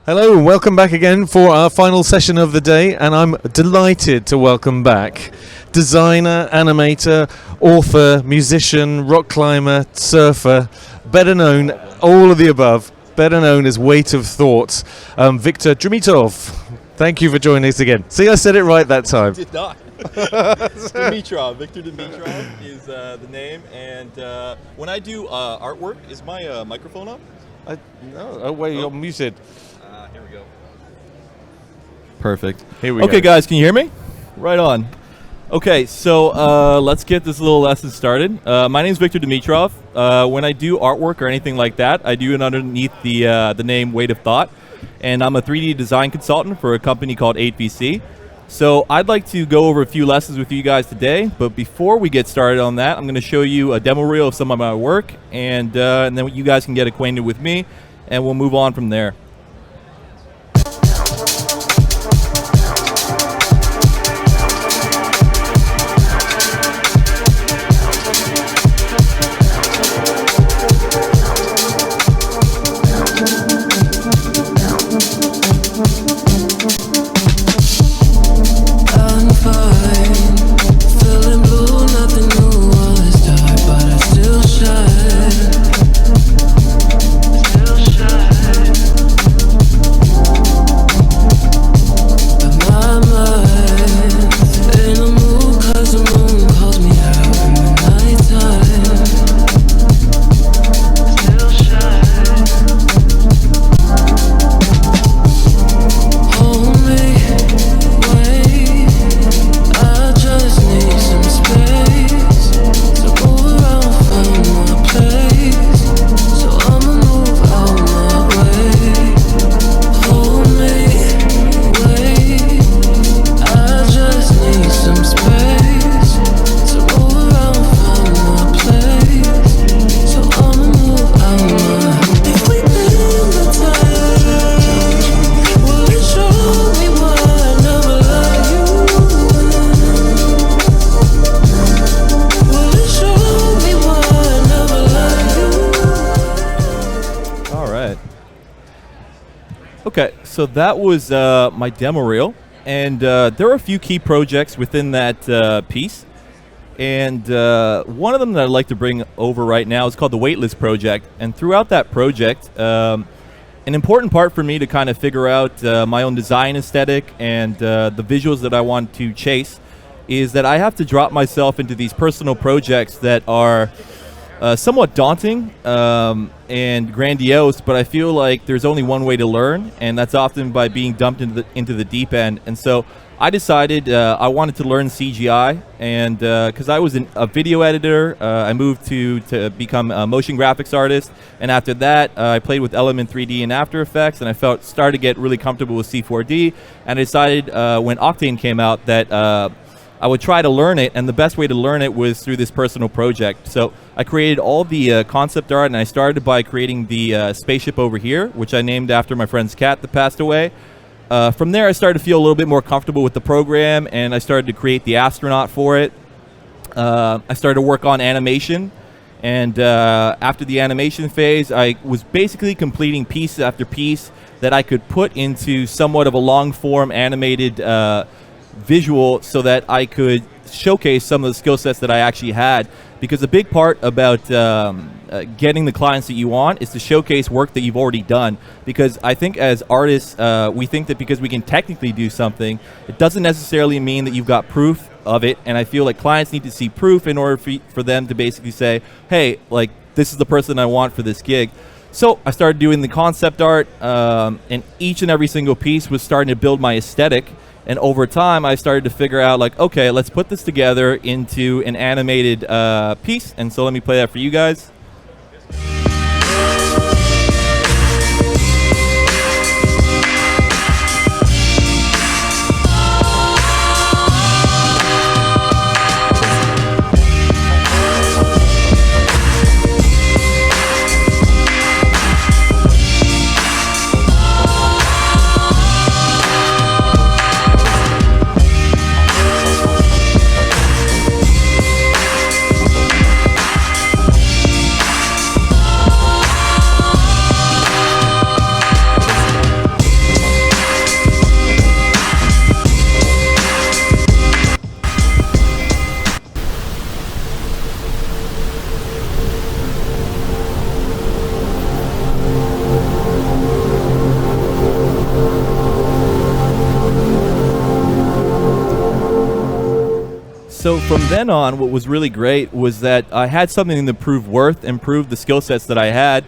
Hello, welcome back again for our final session of the day, and I'm delighted to welcome back designer, animator, author, musician, rock climber, surfer, better known, all of the above, better known as Weight of Thought, Victor Dimitrov. Thank you for joining us again. See, I said it right that time. Did not. Dimitrov. Victor Dimitrov is the name, and when I do artwork, is my microphone up? No, oh wait, you're muted. Here we go. Perfect. Here we go. Okay, guys, can you hear me? Right on. Okay, so let's get this little lesson started. My name is Victor Dimitrov. When I do artwork or anything like that, I do it underneath the name Weight of Thought, and I'm a 3D design consultant for a company called 8VC. So I'd like to go over a few lessons with you guys today, but before we get started on that, I'm going to show you a demo reel of some of my work, and then you guys can get acquainted with me, and we'll move on from there. Okay, so that was my demo reel, and there are a few key projects within that piece, and one of them that I'd like to bring over right now is called the Weightless Project, and throughout that project, an important part for me to kind of figure out my own design aesthetic and the visuals that I want to chase is that I have to drop myself into these personal projects that are somewhat daunting and grandiose, but I feel like there's only one way to learn, and that's often by being dumped into the deep end. And so I decided I wanted to learn CGI, and because I was a video editor, I moved to become a motion graphics artist, and after that I played with Element 3D and After Effects, and I started to get really comfortable with C4D, and I decided when Octane came out that I would try to learn it, and the best way to learn it was through this personal project. So I created all the concept art, and I started by creating the spaceship over here, which I named after my friend's cat that passed away. From there, I started to feel a little bit more comfortable with the program, and I started to create the astronaut for it. I started to work on animation, and after the animation phase, I was basically completing piece after piece that I could put into somewhat of a long-form animated visual so that I could showcase some of the skill sets that I actually had, because a big part about getting the clients that you want is to showcase work that you've already done, because I think as artists we think that because we can technically do something, it doesn't necessarily mean that you've got proof of it, and I feel like clients need to see proof in order for them to basically say, hey, like, this is the person I want for this gig. So I started doing the concept art, and each and every single piece was starting to build my aesthetic. And over time, I started to figure out, like, okay, let's put this together into an animated piece. And so let me play that for you guys. So from then on, what was really great was that I had something to prove worth, improve the skill sets that I had,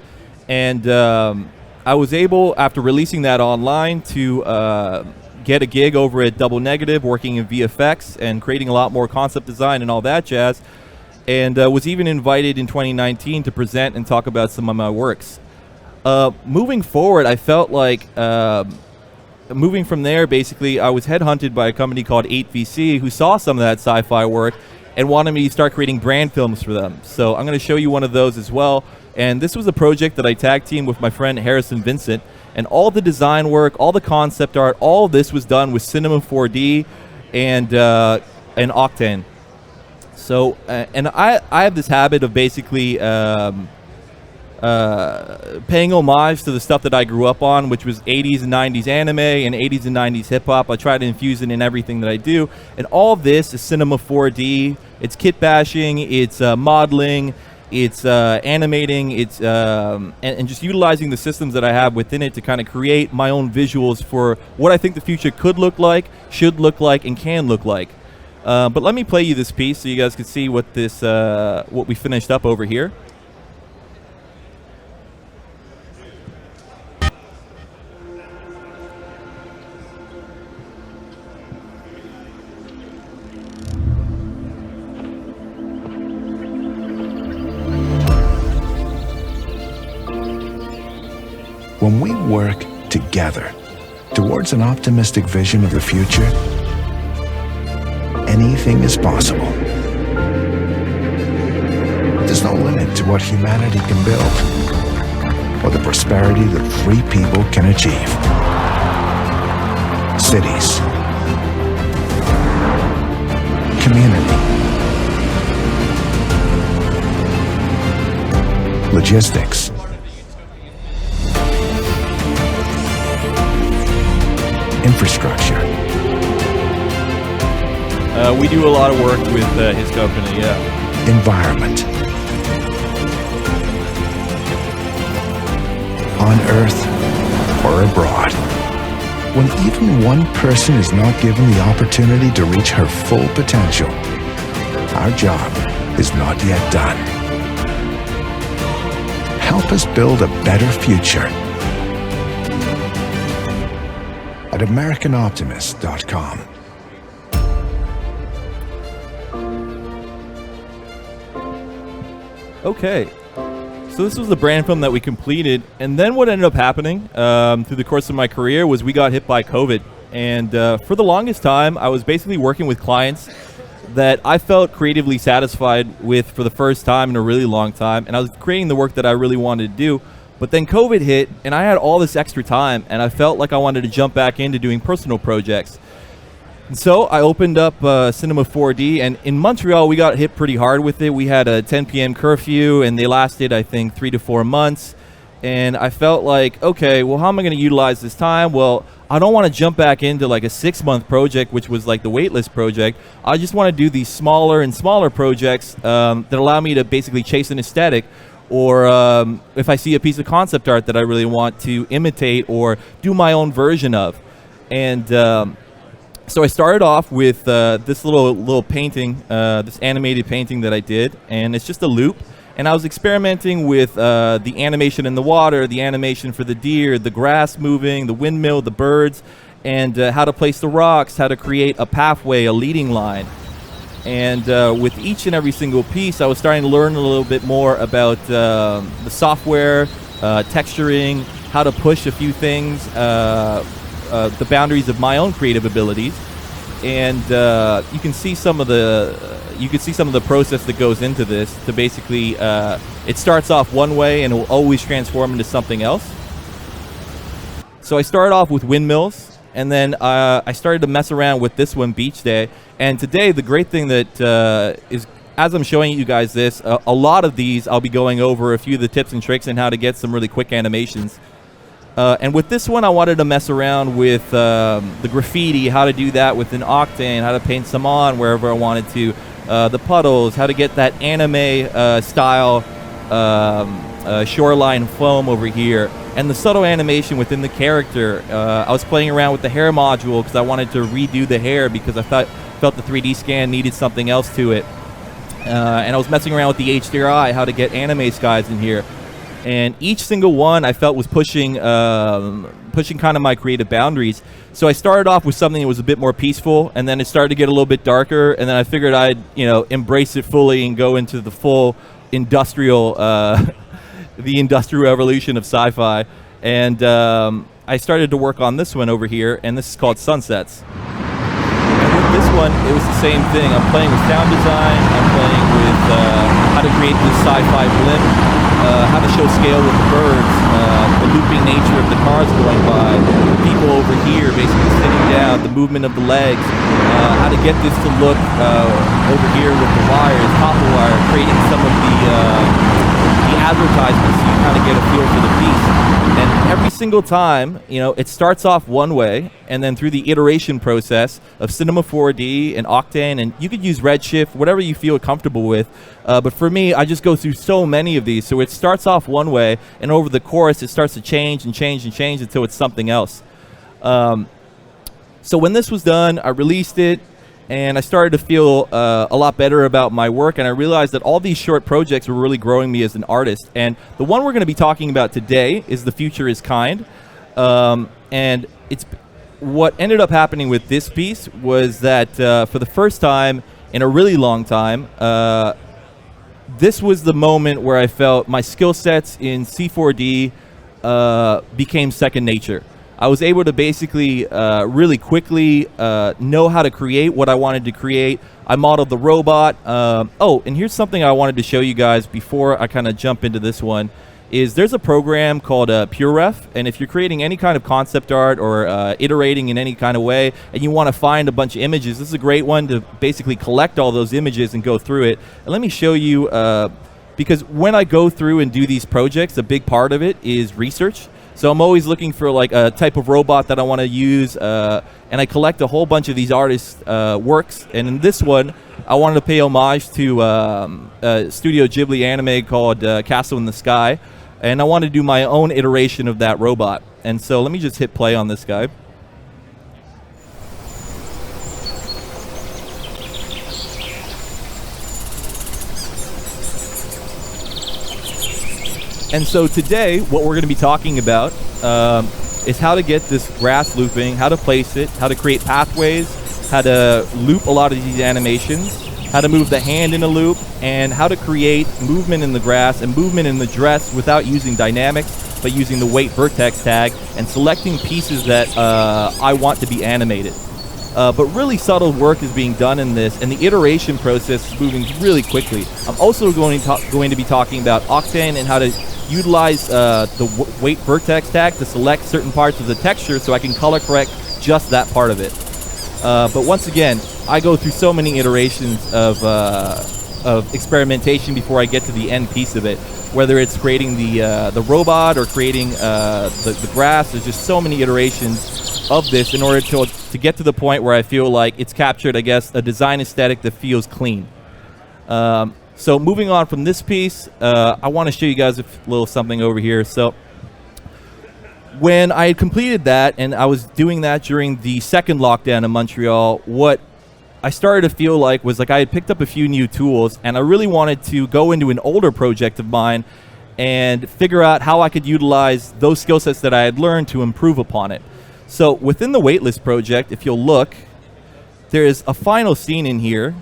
and I was able, after releasing that online, to get a gig over at Double Negative, working in VFX and creating a lot more concept design and all that jazz, and was even invited in 2019 to present and talk about some of my works. Moving forward, I felt like moving from there, basically, I was headhunted by a company called 8VC who saw some of that sci-fi work and wanted me to start creating brand films for them. So I'm going to show you one of those as well. And this was a project that I tag teamed with my friend Harrison Vincent. And all the design work, all the concept art, all of this was done with Cinema 4D and Octane. So, and I have this habit of basically paying homage to the stuff that I grew up on, which was 80s and 90s anime and 80s and 90s hip-hop. I try to infuse it in everything that I do. And all of this is Cinema 4D. It's kit bashing, it's modeling, it's animating, it's and just utilizing the systems that I have within it to kind of create my own visuals for what I think the future could look like, should look like, and can look like. But let me play you this piece so you guys can see what this what we finished up over here. When we work together towards an optimistic vision of the future, anything is possible. There's no limit to what humanity can build, or the prosperity that free people can achieve. Cities, community, logistics, infrastructure. We do a lot of work with his company, yeah. Environment. On Earth or abroad. When even one person is not given the opportunity to reach her full potential, our job is not yet done. Help us build a better future at AmericanOptimist.com. Okay, so this was the brand film that we completed, and then what ended up happening through the course of my career was we got hit by COVID, and for the longest time I was basically working with clients that I felt creatively satisfied with for the first time in a really long time, and I was creating the work that I really wanted to do. But then COVID hit, and I had all this extra time, and I felt like I wanted to jump back into doing personal projects. And so I opened up Cinema 4D, and in Montreal, we got hit pretty hard with it. We had a 10 p.m. curfew, and they lasted, I think, 3 to 4 months. And I felt like, okay, well, how am I going to utilize this time? Well, I don't want to jump back into like a 6-month project, which was like the waitlist project. I just want to do these smaller and smaller projects that allow me to basically chase an aesthetic. Or if I see a piece of concept art that I really want to imitate or do my own version of. And so I started off with this little painting, this animated painting that I did, and it's just a loop. And I was experimenting with the animation in the water, the animation for the deer, the grass moving, the windmill, the birds, and how to place the rocks, how to create a pathway, a leading line. And with each and every single piece, I was starting to learn a little bit more about the software, texturing, how to push a few things, the boundaries of my own creative abilities. And you can see some of the process that goes into this. To basically, it starts off one way and it will always transform into something else. So I started off with windmills. And then I started to mess around with this one, Beach Day. And today, the great thing that is, as I'm showing you guys this, a lot of these, I'll be going over a few of the tips and tricks and how to get some really quick animations. And with this one, I wanted to mess around with the graffiti, how to do that within Octane, how to paint some on wherever I wanted to, the puddles, how to get that anime style shoreline foam over here. And the subtle animation within the character. I was playing around with the hair module because I wanted to redo the hair because I felt the 3D scan needed something else to it. And I was messing around with the HDRI, how to get anime skies in here. And each single one I felt was pushing kind of my creative boundaries. So I started off with something that was a bit more peaceful, and then it started to get a little bit darker, and then I figured I'd embrace it fully and go into the full industrial, the industrial revolution of sci-fi. And I started to work on this one over here, and this is called Sunsets. And with this one, it was the same thing. I'm playing with sound design, I'm playing with how to create this sci-fi blimp, how to show scale with the birds, the looping nature of the cars going by, the people over here basically sitting down, the movement of the legs, how to get this to look over here with the wires, copper wire, creating some of the advertisements so you kind of get a feel for the piece. And every single time, it starts off one way, and then through the iteration process of Cinema 4D and Octane, and you could use Redshift, whatever you feel comfortable with. But for me, I just go through so many of these. So it starts off one way, and over the course, it starts to change and change and change until it's something else. So when this was done, I released it, and I started to feel a lot better about my work, and I realized that all these short projects were really growing me as an artist. And the one we're going to be talking about today is The Future is Kind. And it's what ended up happening with this piece was that for the first time in a really long time, this was the moment where I felt my skill sets in C4D became second nature. I was able to basically really quickly know how to create what I wanted to create. I modeled the robot. And here's something I wanted to show you guys before I kind of jump into this one. Is there's a program called PureRef, and if you're creating any kind of concept art or iterating in any kind of way, and you want to find a bunch of images, this is a great one to basically collect all those images and go through it. And let me show you, because when I go through and do these projects, a big part of it is research. So I'm always looking for like a type of robot that I want to use, and I collect a whole bunch of these artists' works. And in this one, I wanted to pay homage to a Studio Ghibli anime called Castle in the Sky, and I want to do my own iteration of that robot. And so let me just hit play on this guy. And so today, what we're going to be talking about is how to get this grass looping, how to place it, how to create pathways, how to loop a lot of these animations, how to move the hand in a loop, and how to create movement in the grass and movement in the dress without using dynamics, but using the weight vertex tag and selecting pieces that I want to be animated. But really subtle work is being done in this, and the iteration process is moving really quickly. I'm also going to be talking about Octane and how to utilize the weight vertex tag to select certain parts of the texture so I can color correct just that part of it. But once again, I go through so many iterations of experimentation before I get to the end piece of it. Whether it's creating the robot or creating the grass, there's just so many iterations of this in order to get to the point where I feel like it's captured, I guess, a design aesthetic that feels clean. So moving on from this piece, I want to show you guys a little something over here. So when I had completed that, and I was doing that during the second lockdown in Montreal, what I started to feel like was like I had picked up a few new tools, and I really wanted to go into an older project of mine and figure out how I could utilize those skill sets that I had learned to improve upon it. So within the Weightless project, if you'll look, there is a final scene in here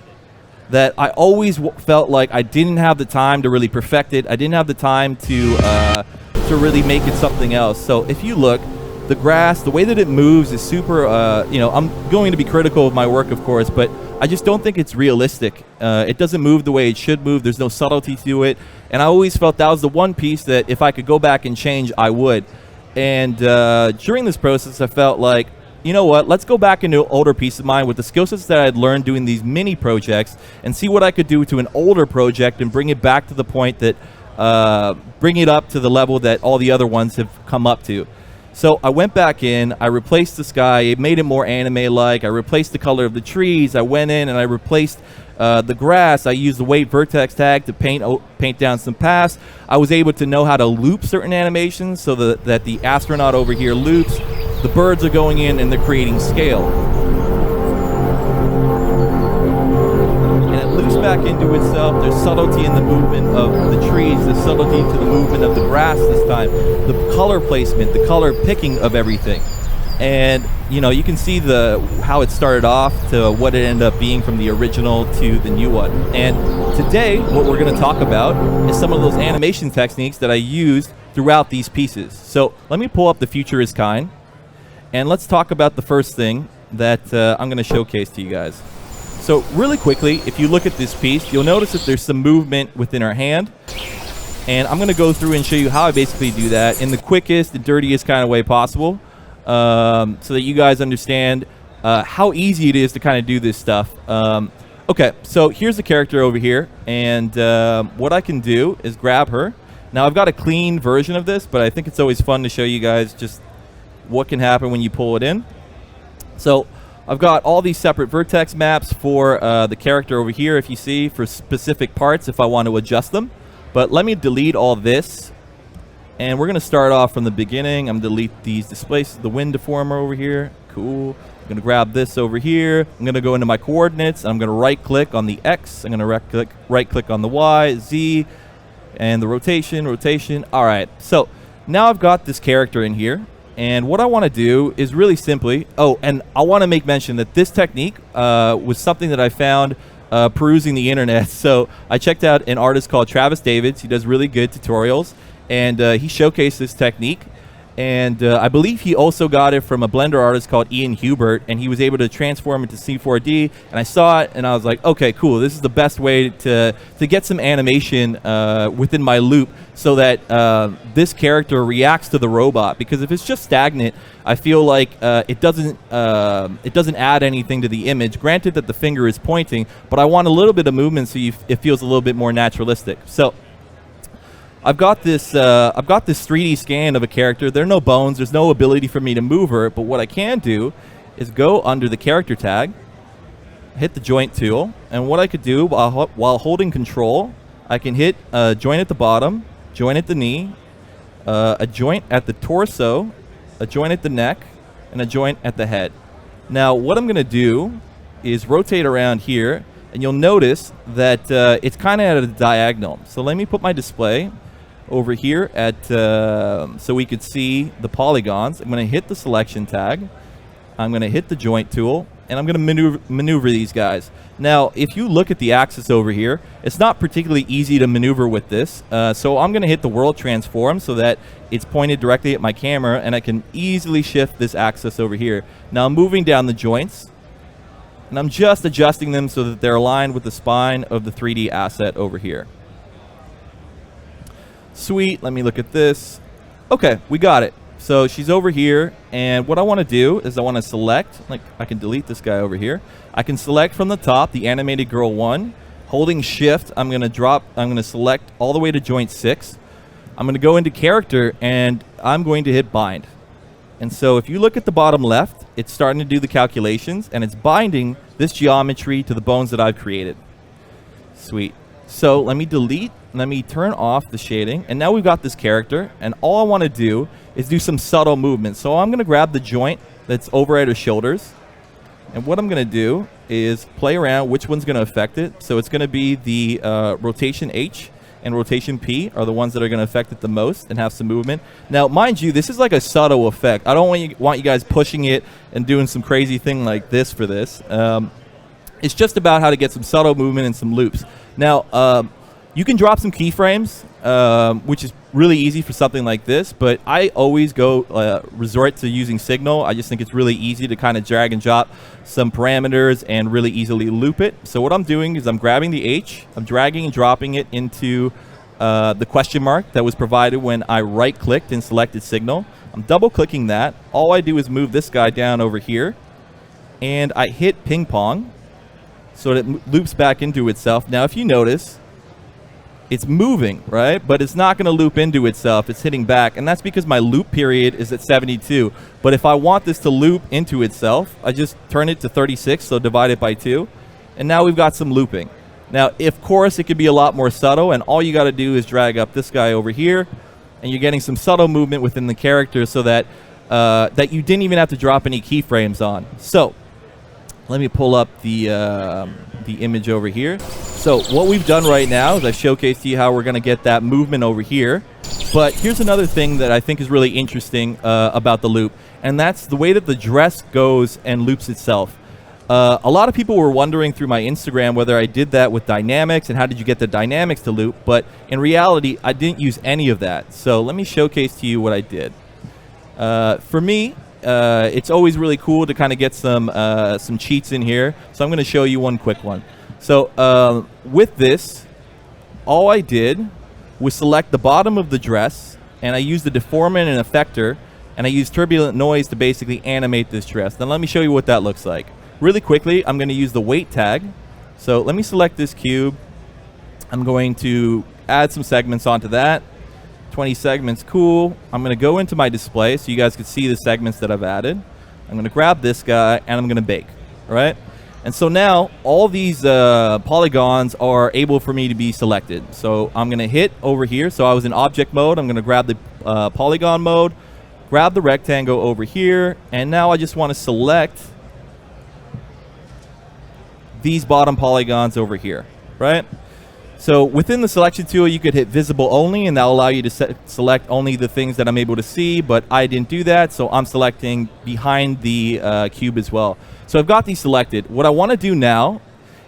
that I always felt like I didn't have the time to really perfect it. I didn't have the time to really make it something else. So if you look, the grass, the way that it moves is super, I'm going to be critical of my work, of course, but I just don't think it's realistic. It doesn't move the way it should move. There's no subtlety to it. And I always felt that was the one piece that if I could go back and change, I would. And during this process, I felt like, you know what, let's go back into an older piece of mine with the skill sets that I had learned doing these mini projects and see what I could do to an older project and bring it back to the point that, bring it up to the level that all the other ones have come up to. So I went back in, I replaced the sky, it made it more anime-like, I replaced the color of the trees, I went in and I replaced the grass, I used the weight vertex tag to paint down some paths. I was able to know how to loop certain animations so that the astronaut over here loops, the birds are going in and they're creating scale. back into itself. There's subtlety in the movement of the trees, the subtlety to the movement of the grass this time, the color placement, the color picking of everything. And you can see how it started off to what it ended up being from the original to the new one. And today, what we're going to talk about is some of those animation techniques that I used throughout these pieces. So let me pull up the Future is Kind, and let's talk about the first thing that I'm going to showcase to you guys. So really quickly, if you look at this piece, you'll notice that there's some movement within our hand. And I'm going to go through and show you how I basically do that in the quickest and dirtiest kind of way possible. So that you guys understand how easy it is to kind of do this stuff. Okay, so here's the character over here, and what I can do is grab her. Now, I've got a clean version of this, but I think it's always fun to show you guys just what can happen when you pull it in. So I've got all these separate vertex maps for the character over here, if you see, for specific parts if I want to adjust them. But let me delete all this. And we're going to start off from the beginning. I'm going to delete these displaces, the wind deformer over here. Cool. I'm going to grab this over here. I'm going to go into my coordinates. I'm going to right-click on the X. I'm going to right-click on the Y, Z, and the rotation. All right. So now I've got this character in here. And what I want to do is really simply... Oh, and I want to make mention that this technique was something that I found perusing the internet. So I checked out an artist called Travis Davids. He does really good tutorials. And he showcased this technique, and I believe he also got it from a Blender artist called Ian Hubert, and he was able to transform it to C4D, and I saw it, and I was like, okay, cool, this is the best way to get some animation within my loop so that this character reacts to the robot, because if it's just stagnant, I feel like it doesn't add anything to the image. Granted that the finger is pointing, but I want a little bit of movement so it feels a little bit more naturalistic. So I've got this 3D scan of a character. There are no bones. There's no ability for me to move her. But what I can do is go under the character tag, hit the joint tool, and what I could do while holding control, I can hit a joint at the bottom, joint at the knee, a joint at the torso, a joint at the neck, and a joint at the head. Now, what I'm going to do is rotate around here, and you'll notice that it's kind of at a diagonal. So let me put my display over here at so we could see the polygons. I'm going to hit the selection tag. I'm going to hit the joint tool, and I'm going to maneuver these guys. Now, if you look at the axis over here, it's not particularly easy to maneuver with this. So I'm going to hit the world transform so that it's pointed directly at my camera, and I can easily shift this axis over here. Now I'm moving down the joints, and I'm just adjusting them so that they're aligned with the spine of the 3D asset over here. Sweet, let me look at this. Okay, we got it. So she's over here, and what I want to do is I want to select, like I can delete this guy over here. I can select from the top the animated girl 1. Holding shift, I'm going to select all the way to joint 6. I'm going to go into character, and I'm going to hit bind. And so if you look at the bottom left, it's starting to do the calculations, and it's binding this geometry to the bones that I've created. Sweet. So let me delete, let me turn off the shading, and now we've got this character, and all I want to do is do some subtle movement. So I'm going to grab the joint that's over at her shoulders, and what I'm going to do is play around which one's going to affect it. So it's going to be the rotation H and rotation P are the ones that are going to affect it the most and have some movement. Now, mind you, this is like a subtle effect. I don't want you guys pushing it and doing some crazy thing like this for this. It's just about how to get some subtle movement and some loops. Now, you can drop some keyframes, which is really easy for something like this, but I always go resort to using Signal. I just think it's really easy to kind of drag and drop some parameters and really easily loop it. So what I'm doing is I'm grabbing the H, I'm dragging and dropping it into the question mark that was provided when I right-clicked and selected Signal. I'm double-clicking that. All I do is move this guy down over here, and I hit ping pong, so that it loops back into itself. Now, if you notice, it's moving, right? But it's not going to loop into itself. It's hitting back, and that's because my loop period is at 72. But if I want this to loop into itself, I just turn it to 36, so divide it by 2, and now we've got some looping. Now, of course, it could be a lot more subtle, and all you got to do is drag up this guy over here, and you're getting some subtle movement within the character so that that you didn't even have to drop any keyframes on. So Let me pull up the image over here. So what we've done right now is I've showcased to you how we're going to get that movement over here. But here's another thing that I think is really interesting about the loop, and that's the way that the dress goes and loops itself. A lot of people were wondering through my Instagram whether I did that with dynamics and how did you get the dynamics to loop, but in reality, I didn't use any of that. So let me showcase to you what I did. For me, it's always really cool to kind of get some cheats in here, so I'm going to show you one quick one. So with this, all I did was select the bottom of the dress, and I used the deformant and effector, and I used turbulent noise to basically animate this dress. Then let me show you what that looks like. Really quickly, I'm going to use the weight tag. So let me select this cube. I'm going to add some segments onto that. 20 segments, cool. I'm going to go into my display so you guys can see the segments that I've added. I'm going to grab this guy, and I'm going to bake, all right? And so now all these polygons are able for me to be selected. So I'm going to hit over here. So I was in object mode. I'm going to grab the polygon mode, grab the rectangle over here, and now I just want to select these bottom polygons over here, right? So within the selection tool, you could hit visible only, and that'll allow you to select only the things that I'm able to see, but I didn't do that, so I'm selecting behind the cube as well. So I've got these selected. What I want to do now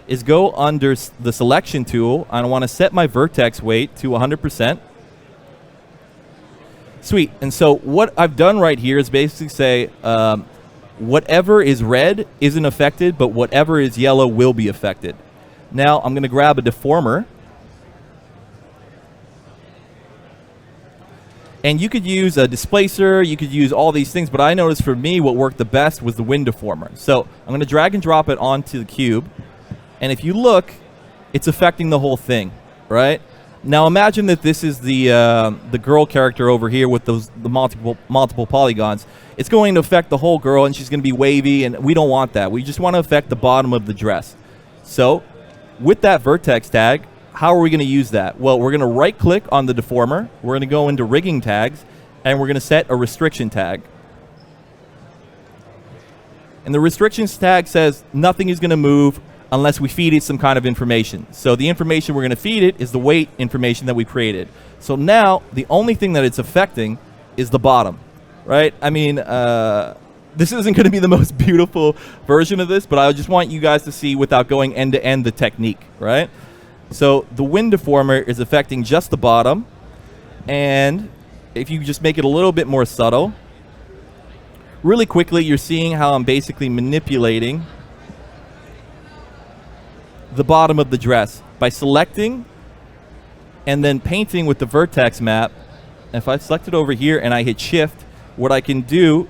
is go under the selection tool, and I want to set my vertex weight to 100%. Sweet. And so what I've done right here is basically say, whatever is red isn't affected, but whatever is yellow will be affected. Now I'm going to grab a deformer. And you could use a displacer, you could use all these things, but I noticed for me what worked the best was the wind deformer. So I'm going to drag and drop it onto the cube. And if you look, it's affecting the whole thing, right? Now imagine that this is the girl character over here with the multiple polygons. It's going to affect the whole girl, and she's going to be wavy, and we don't want that. We just want to affect the bottom of the dress. So with that vertex tag, how are we going to use that? Well, we're going to right-click on the deformer. We're going to go into rigging tags, and we're going to set a restriction tag. And the restrictions tag says nothing is going to move unless we feed it some kind of information. So the information we're going to feed it is the weight information that we created. So now the only thing that it's affecting is the bottom, right? I mean, this isn't going to be the most beautiful version of this, but I just want you guys to see without going end to end the technique, right? So the wind deformer is affecting just the bottom, and if you just make it a little bit more subtle, really quickly you're seeing how I'm basically manipulating the bottom of the dress by selecting and then painting with the vertex map. If I select it over here and I hit shift, what I can do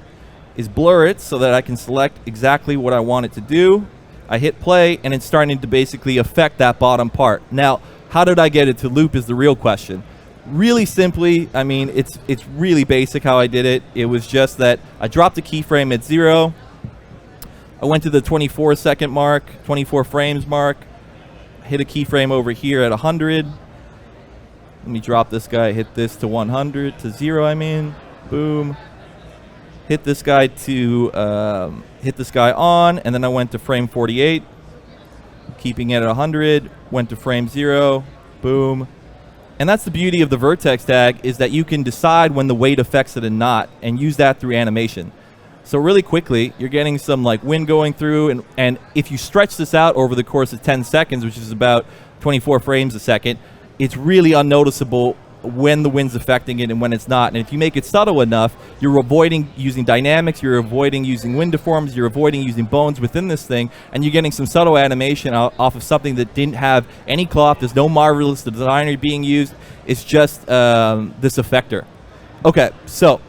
is blur it so that I can select exactly what I want it to do. I hit play, and it's starting to basically affect that bottom part. Now, how did I get it to loop is the real question. Really simply, I mean, it's really basic how I did it. It was just that I dropped the keyframe at 0. I went to the 24-second mark, 24 frames mark, hit a keyframe over here at 100. Let me drop this guy, hit this to 100, to 0, I mean. Boom. Hit this guy to, hit this guy on, and then I went to frame 48, keeping it at 100, went to frame 0, boom. And that's the beauty of the vertex tag, is that you can decide when the weight affects it and not, and use that through animation. So really quickly, you're getting some like wind going through, and if you stretch this out over the course of 10 seconds, which is about 24 frames a second, it's really unnoticeable when the wind's affecting it and when it's not. And if you make it subtle enough, you're avoiding using dynamics, you're avoiding using wind deforms, you're avoiding using bones within this thing, and you're getting some subtle animation off of something that didn't have any cloth. There's no marvelous designer being used. It's just this effector. Okay, so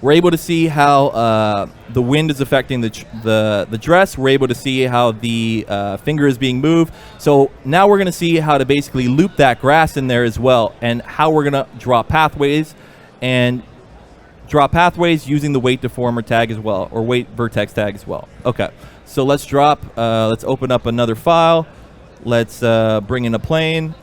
we're able to see how the wind is affecting the dress. We're able to see how the finger is being moved. So now we're going to see how to basically loop that grass in there as well, and how we're going to draw pathways using the weight deformer tag as well, or weight vertex tag as well. Okay, so let's let's open up another file. Let's bring in a plane.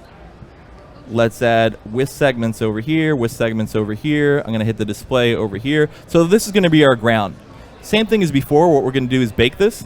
Let's add with segments over here, with segments over here. I'm going to hit the display over here. So this is going to be our ground. Same thing as before. What we're going to do is bake this.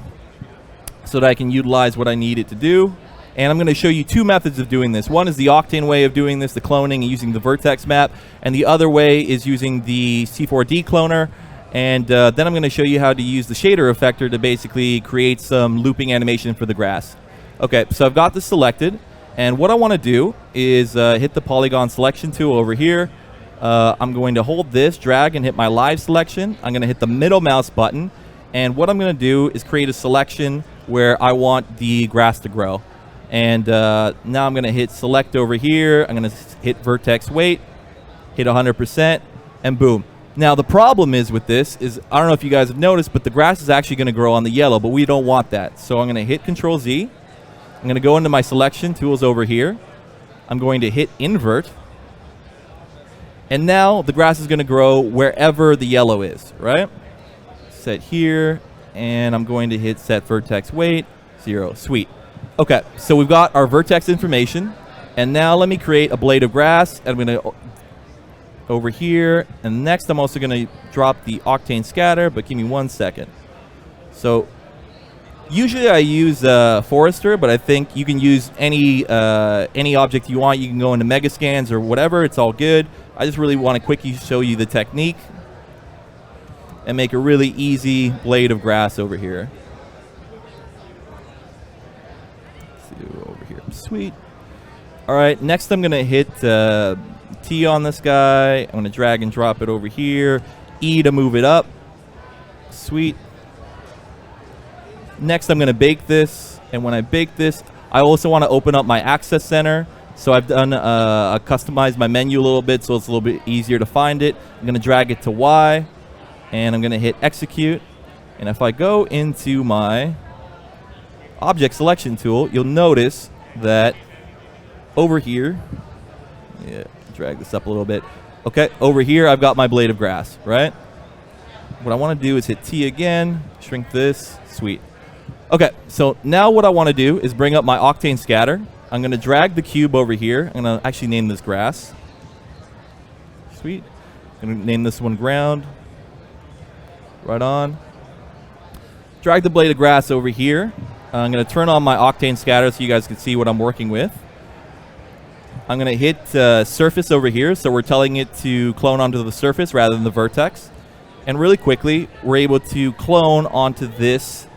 so that I can utilize what I need it to do. And I'm going to show you two methods of doing this. One is the Octane way of doing this, the cloning and using the vertex map. And the other way is using the C4D cloner. And then I'm going to show you how to use the shader effector to basically create some looping animation for the grass. Okay, so I've got this selected. And what I want to do is hit the polygon selection tool over here. I'm going to hold this, drag, and hit my live selection. I'm going to hit the middle mouse button. And what I'm going to do is create a selection where I want the grass to grow. And now I'm going to hit select over here. I'm going to hit vertex weight, hit 100%, and boom. Now the problem is with this is, I don't know if you guys have noticed, but the grass is actually going to grow on the yellow, but we don't want that. So I'm going to hit Control Z. I'm going to go into my selection tools over here. I'm going to hit invert. And now the grass is going to grow wherever the yellow is, right? Set here, and I'm going to hit set vertex weight, 0. Sweet. Okay, so we've got our vertex information, and now let me create a blade of grass. And I'm going to over here, and next I'm also going to drop the Octane scatter, but give me 1 second. So usually I use Forester, but I think you can use any object you want. You can go into Megascans or whatever. It's all good. I just really want to quickly show you the technique and make a really easy blade of grass over here. Over here. Sweet. All right, next I'm going to hit T on this guy. I'm going to drag and drop it over here. E to move it up. Sweet. Next I'm going to bake this, and when I bake this, I also want to open up my access center. So I've done customized my menu a little bit so it's a little bit easier to find it. I'm going to drag it to Y, and I'm going to hit execute. And if I go into my object selection tool, you'll notice that over here, drag this up a little bit. Okay, over here I've got my blade of grass, right? What I want to do is hit T again, shrink this, sweet. Okay, so now what I want to do is bring up my Octane scatter. I'm going to drag the cube over here. I'm going to actually name this grass. Sweet. I'm going to name this one ground. Right on. Drag the blade of grass over here. I'm going to turn on my Octane scatter so you guys can see what I'm working with. I'm going to hit surface over here, so we're telling it to clone onto the surface rather than the vertex. And really quickly, we're able to clone onto this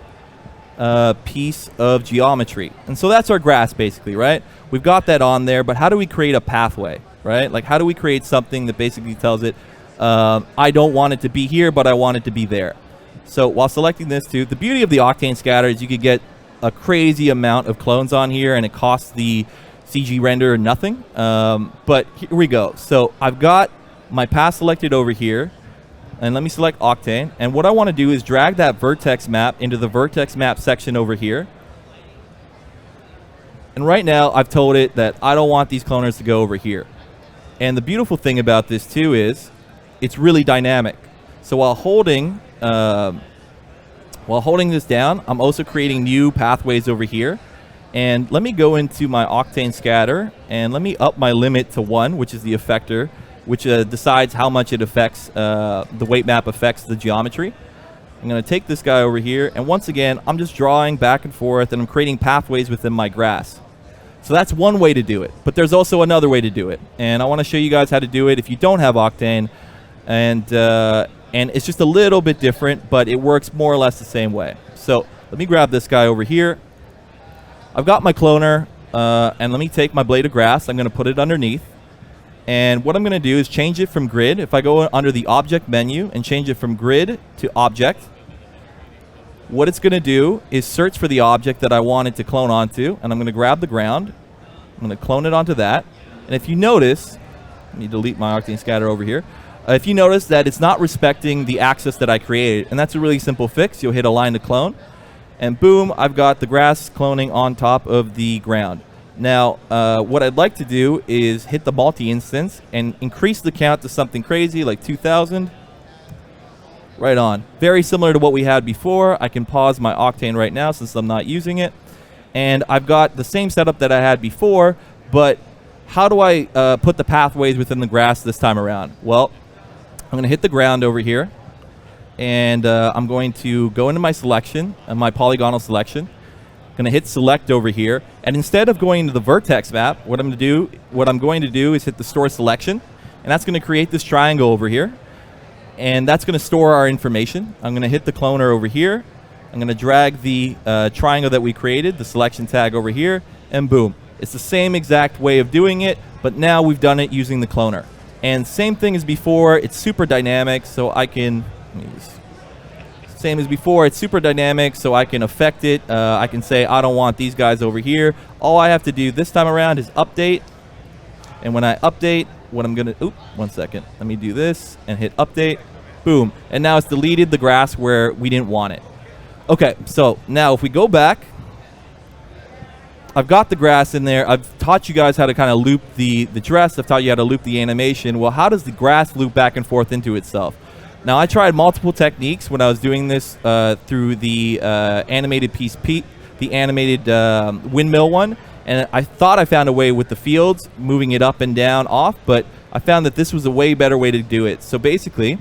piece of geometry. And so that's our grass basically, right? We've got that on there, but how do we create a pathway, right? Like how do we create something that basically tells it, I don't want it to be here, but I want it to be there. So while selecting this too, the beauty of the Octane scatter is you could get a crazy amount of clones on here, and it costs the CG render nothing. But here we go. So I've got my path selected over here, and let me select Octane. And what I want to do is drag that vertex map into the vertex map section over here. And right now I've told it that I don't want these cloners to go over here. And the beautiful thing about this too is it's really dynamic. So while holding this down, I'm also creating new pathways over here. And let me go into my Octane scatter, and let me up my limit to 1, which is the effector, which decides how much it affects, the weight map affects the geometry. I'm going to take this guy over here, and once again, I'm just drawing back and forth, and I'm creating pathways within my grass. So that's one way to do it, but there's also another way to do it. And I want to show you guys how to do it if you don't have Octane, and it's just a little bit different, but it works more or less the same way. So let me grab this guy over here. I've got my cloner, and let me take my blade of grass. I'm going to put it underneath. And what I'm going to do is change it from grid. If I go under the object menu and change it from grid to object, what it's going to do is search for the object that I want it to clone onto. And I'm going to grab the ground. I'm going to clone it onto that. And if you notice, let me delete my Octane scatter over here. If you notice that it's not respecting the axis that I created, and that's a really simple fix, you'll hit align to clone. And boom, I've got the grass cloning on top of the ground. Now, what I'd like to do is hit the multi-instance and increase the count to something crazy like 2,000. Right on. Very similar to what we had before. I can pause my Octane right now since I'm not using it. And I've got the same setup that I had before, but how do I put the pathways within the grass this time around? Well, I'm going to hit the ground over here. And I'm going to go into my selection, my polygonal selection. going to hit select over here, and instead of going to the vertex map, what I'm going to do is hit the store selection, and that's going to create this triangle over here, and that's going to store our information. I'm going to hit the cloner over here. I'm going to drag the triangle that we created, the selection tag over here, and boom. It's the same exact way of doing it, but now we've done it using the cloner. And same thing as before, it's super dynamic, so I can, same as before, it's super dynamic, so I can affect it. I can say, I don't want these guys over here. All I have to do this time around is update. And when I update, what I'm gonna, one second. Let me do this and hit update. Boom. And now it's deleted the grass where we didn't want it. Okay, so now if we go back, I've got the grass in there. I've taught you guys how to kind of loop the dress. I've taught you how to loop the animation. Well, how does the grass loop back and forth into itself? Now, I tried multiple techniques when I was doing this through the animated piece, the animated windmill one, and I thought I found a way with the fields, moving it up and down, off, but I found that this was a way better way to do it. So basically,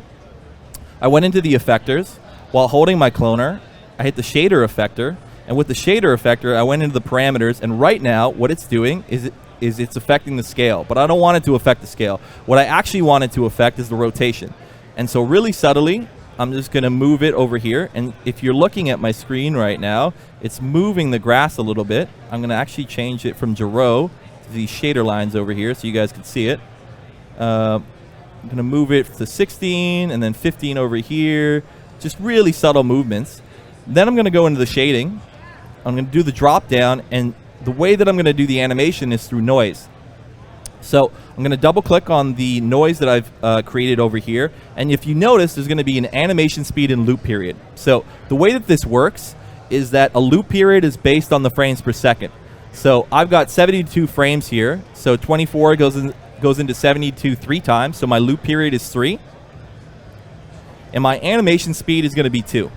I went into the effectors. While holding my cloner, I hit the shader effector, and with the shader effector, I went into the parameters, and right now, what it's doing is it's affecting the scale, but I don't want it to affect the scale. What I actually want it to affect is the rotation. And so really subtly, I'm just going to move it over here, and if you're looking at my screen right now, it's moving the grass a little bit. I'm going to actually change it from Giro to these shader lines over here so you guys can see it. I'm going to move it to 16 and then 15 over here, just really subtle movements. Then I'm going to go into the shading. I'm going to do the drop down, and the way that I'm going to do the animation is through noise. So I'm going to double click on the noise that I've created over here, and if you notice, there's going to be an animation speed and loop period. So the way that this works is that a loop period is based on the frames per second. So I've got 72 frames here, so 24 goes into 72 3 times, so my loop period is 3, and my animation speed is going to be 2.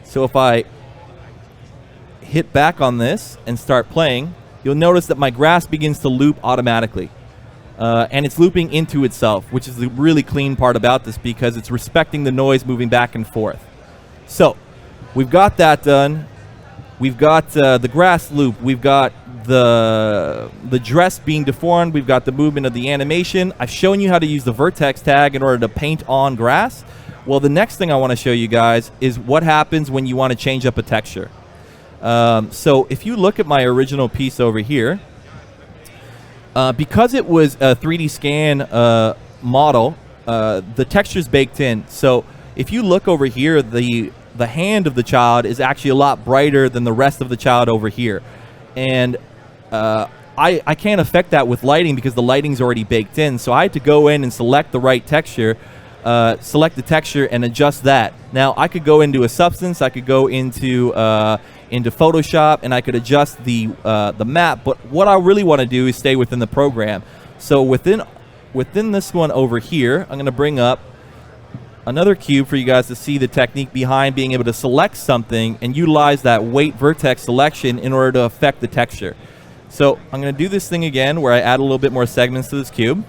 So if I hit back on this and start playing, you'll notice that my grass begins to loop automatically. And it's looping into itself, which is the really clean part about this because it's respecting the noise moving back and forth. So we've got that done. We've got the grass loop. We've got the dress being deformed. We've got the movement of the animation. I've shown you how to use the vertex tag in order to paint on grass. Well, the next thing I want to show you guys is what happens when you want to change up a texture. So if you look at my original piece over here, because it was a 3D scan model, the texture's baked in. So if you look over here, the hand of the child is actually a lot brighter than the rest of the child over here. And I can't affect that with lighting because the lighting's already baked in. So I had to go in and select the right texture, select the texture and adjust that. Now I could go into a substance, I could go into Photoshop, and I could adjust the map, but what I really want to do is stay within the program. So within this one over here, I'm going to bring up another cube for you guys to see the technique behind being able to select something and utilize that weight vertex selection in order to affect the texture. So I'm going to do this thing again where I add a little bit more segments to this cube.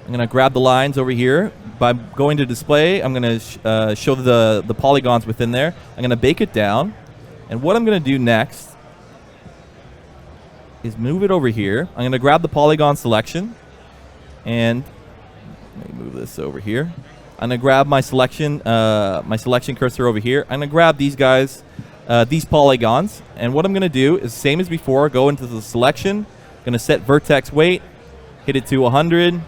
I'm going to grab the lines over here. By going to display, I'm going to show the polygons within there. I'm going to bake it down. And what I'm going to do next is move it over here. I'm going to grab the polygon selection. And let me move this over here. I'm going to grab my selection cursor over here. I'm going to grab these guys, these polygons. And what I'm going to do is same as before, go into the selection. I'm going to set vertex weight, hit it to 100.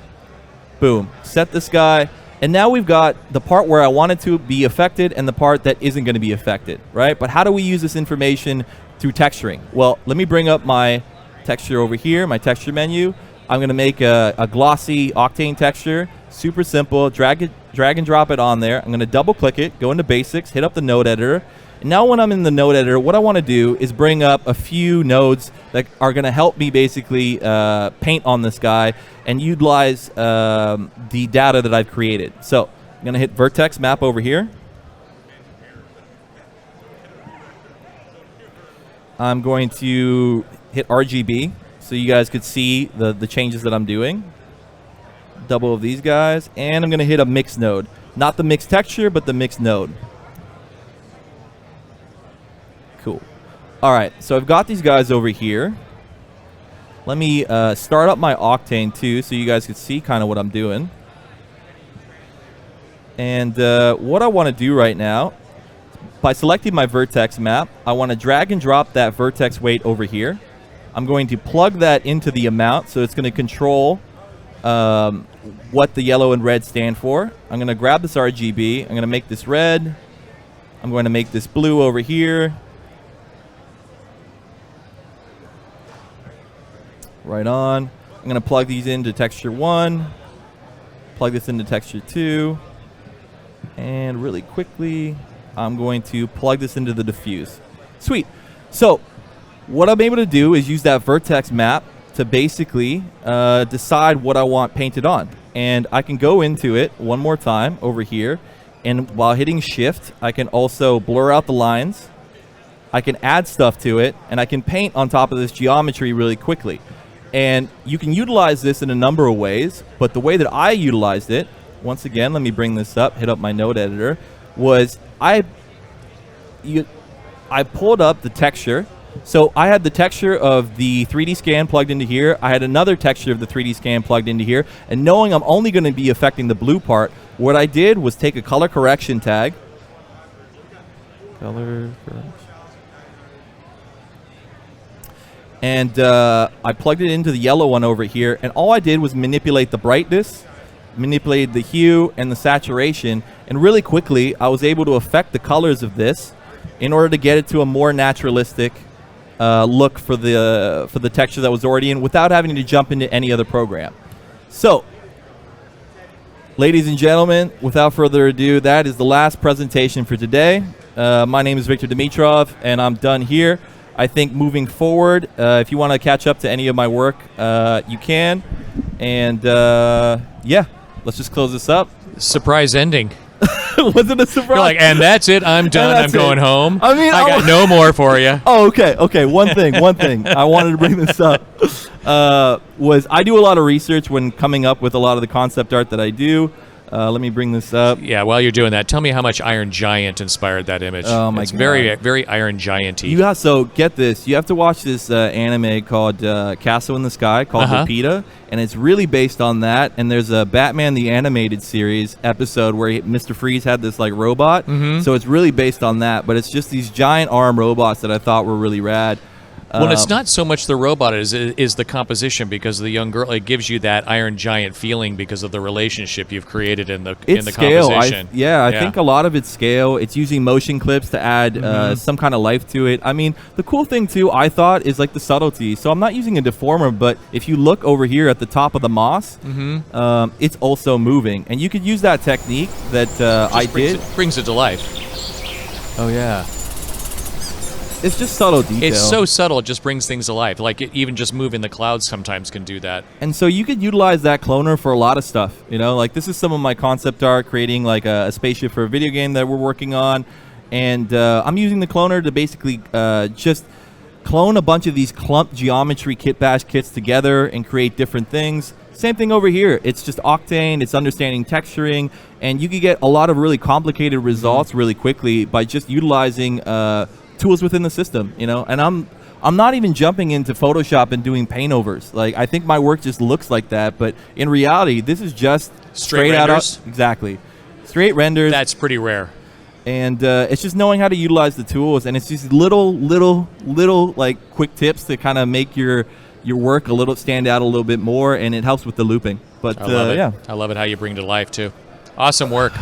Boom. Set this guy. And now we've got the part where I want it to be affected and the part that isn't going to be affected, right? But how do we use this information through texturing? Well, let me bring up my texture over here, my texture menu. I'm going to make a glossy octane texture. Super simple. Drag and drop it on there. I'm going to double click it, go into basics, hit up the node editor. And now when I'm in the node editor, what I want to do is bring up a few nodes that are going to help me basically paint on this guy and utilize the data that I've created. So I'm going to hit vertex map over here. I'm going to hit RGB so you guys could see the changes that I'm doing. Double of these guys. And I'm going to hit a mix node. Not the mixed texture, but the mixed node. All right, so I've got these guys over here. Let me start up my Octane too, so you guys can see kind of what I'm doing. And what I want to do right now, by selecting my vertex map, I want to drag and drop that vertex weight over here. I'm going to plug that into the amount, so it's going to control what the yellow and red stand for. I'm going to grab this RGB. I'm going to make this red. I'm going to make this blue over here. Right on. I'm going to plug these into texture 1. Plug this into texture 2. And really quickly, I'm going to plug this into the diffuse. Sweet. So what I'm able to do is use that vertex map to basically decide what I want painted on. And I can go into it one more time over here. And while hitting shift, I can also blur out the lines. I can add stuff to it. And I can paint on top of this geometry really quickly. And you can utilize this in a number of ways. But the way that I utilized it, once again, let me bring this up, hit up my node editor, was I pulled up the texture. So I had the texture of the 3D scan plugged into here. I had another texture of the 3D scan plugged into here. And knowing I'm only going to be affecting the blue part, what I did was take a color correction tag. Color correction. And I plugged it into the yellow one over here. And all I did was manipulate the brightness, manipulate the hue and the saturation. And really quickly, I was able to affect the colors of this in order to get it to a more naturalistic look for the texture that was already in without having to jump into any other program. So, ladies and gentlemen, without further ado, that is the last presentation for today. My name is Victor Dimitrov, and I'm done here. I think moving forward, if you want to catch up to any of my work, you can. And yeah, let's just close this up. Surprise ending. Was it a surprise? You're like, and that's it. I'm done. I'm going home. I mean, I got no more for you. Oh, okay. One thing. I wanted to bring this up was I do a lot of research when coming up with a lot of the concept art that I do. Let me bring this up. Yeah, while you're doing that, tell me how much Iron Giant inspired that image. Oh my it's God. very, very Iron Giant-y. So get this. You have to watch this anime called Castle in the Sky called Repeata, and it's really based on that. And there's a Batman the Animated Series episode where Mr. Freeze had this like robot. So it's really based on that, but it's just these giant arm robots that I thought were really rad. Well, it's not so much the robot is the composition, because the young girl, it gives you that Iron Giant feeling because of the relationship you've created in the composition. I think a lot of it's scale. It's using motion clips to add some kind of life to it. I mean, the cool thing too, I thought, is like the subtlety. So I'm not using a deformer, but if you look over here at the top of the moss, it's also moving, and you could use that technique that I did. Brings it to life. Oh yeah. It's just subtle detail. It's so subtle, it just brings things to life. Like even just moving the clouds sometimes can do that. And so you could utilize that cloner for a lot of stuff. You know, like this is some of my concept art, creating like a spaceship for a video game that we're working on. And I'm using the cloner to basically just clone a bunch of these clump geometry kit bash kits together and create different things. Same thing over here. It's just Octane, it's understanding texturing, and you can get a lot of really complicated results really quickly by just utilizing tools within the system, you know. And I'm not even jumping into Photoshop and doing paint overs. Like, I think my work just looks like that, but in reality, this is just straight renders? out. Exactly, straight renders. That's pretty rare. And it's just knowing how to utilize the tools, and it's just little like quick tips to kind of make your work a little stand out a little bit more, and it helps with the looping. But I love it. yeah, I love it how you bring it to life too. Awesome work.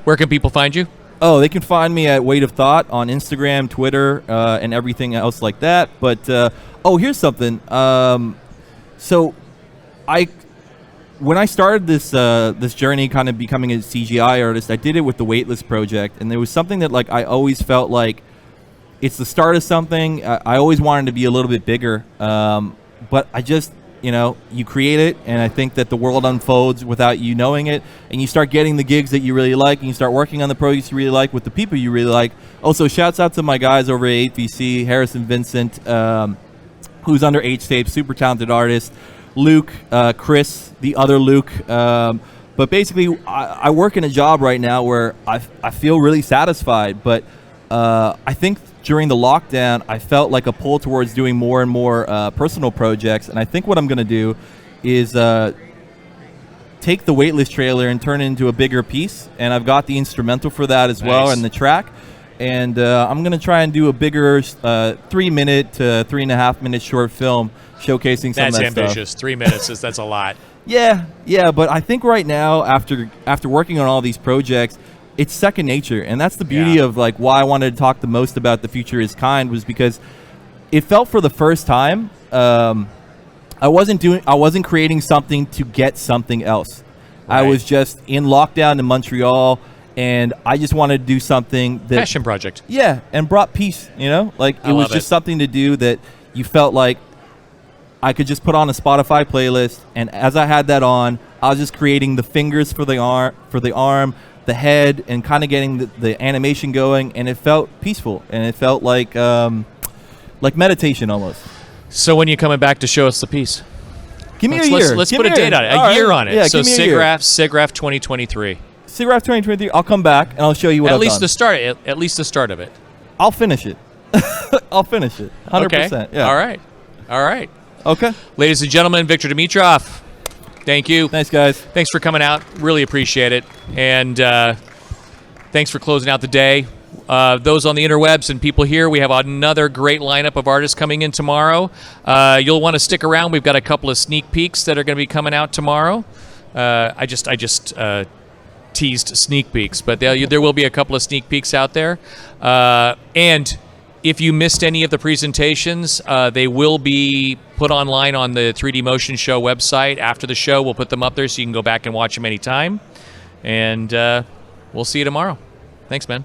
Where can people find you? Oh, they can find me at Weight of Thought on Instagram, Twitter, and everything else like that. But here's something. So when I started this journey, kind of becoming a CGI artist, I did it with the Weightless project, and there was something that like I always felt like it's the start of something. I always wanted to be a little bit bigger, but I just, you know, you create it, and I think that the world unfolds without you knowing it, and you start getting the gigs that you really like, and you start working on the projects you really like with the people you really like. Also, shouts out to my guys over at 8VC, Harrison Vincent, who's under H-Tape, super talented artist, Luke, Chris, the other Luke. But basically, I work in a job right now where I feel really satisfied, but I think during the lockdown, I felt like a pull towards doing more and more personal projects. And I think what I'm going to do is take the Weightless trailer and turn it into a bigger piece. And I've got the instrumental for that as well, and the track. And I'm going to try and do a bigger 3-minute to 3.5-minute short film showcasing some of that ambitious. stuff. 3 minutes that's a lot. Yeah, but I think right now, after working on all these projects, it's second nature, and that's the beauty of like why I wanted to talk the most about The Future Is Kind, was because it felt for the first time I wasn't creating something to get something else. Right. I was just in lockdown in Montreal, and I just wanted to do something that passion project. Yeah, and brought peace. Like it was just something to do that you felt like I could just put on a Spotify playlist, and as I had that on, I was just creating the fingers for the arm, the head, and kind of getting the animation going, and it felt peaceful, and it felt like meditation almost. So when you coming back to show us the piece? Give me a year. Let's put a date on it. A year on it. Yeah, so give me a year. Siggraph 2023. Siggraph 2023. I'll come back and I'll show you what I've done. At least the start of it. I'll finish it. I'll finish it. 100%. Okay. Yeah. All right. Okay. Ladies and gentlemen, Victor Dimitrov. Thank you. Thanks, guys. Thanks for coming out. Really appreciate it. And thanks for closing out the day. Those on the interwebs and people here, we have another great lineup of artists coming in tomorrow. You'll want to stick around. We've got a couple of sneak peeks that are going to be coming out tomorrow. I just teased sneak peeks, but there will be a couple of sneak peeks out there. And if you missed any of the presentations, they will be put online on the 3D Motion Show website. After the show, we'll put them up there so you can go back and watch them anytime. And we'll see you tomorrow. Thanks, man.